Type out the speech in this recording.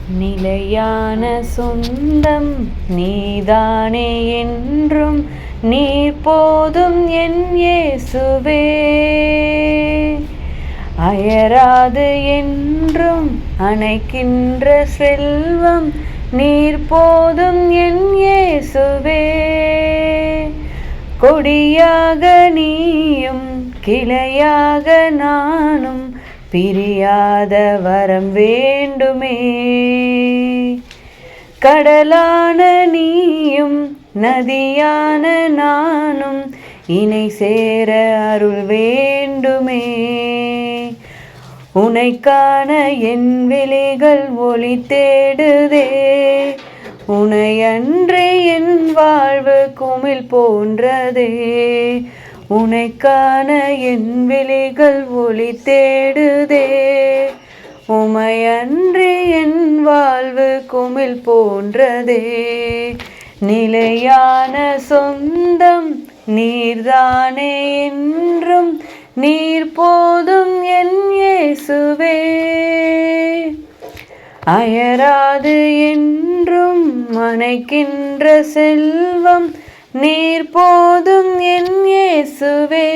நிலையான சொந்தம் நீதானே என்றும் நீர் போதும் என் இயேசுவே. அயராது என்றும் அணைக்கின்ற செல்வம் நீர் போதும் என் இயேசுவே. கொடியாக நீயும் கிளையாக நானும் பிரியாத வரம் வேண்டுமே. கடலான நீயும் நதியான நானும் இணை சேர அருள் வேண்டுமே. உனைக்கான என் விழிகள் ஒளி தேடுதே. உனை அன்றே என் வாழ்வு குமிழ் போன்றதே. உனைக்கான என் விழிகள் ஒளி தேடுதே. உமையன்றே என் வாழ்வு குமிழ் போன்றதே. நிலையான சொந்தம் நீர்தானே என்றும் நீர் போதும் என் இயேசுவே. அயராது என்றும் அணைக்கின்ற செல்வம் நீர் போதும் என் இயேசுவே.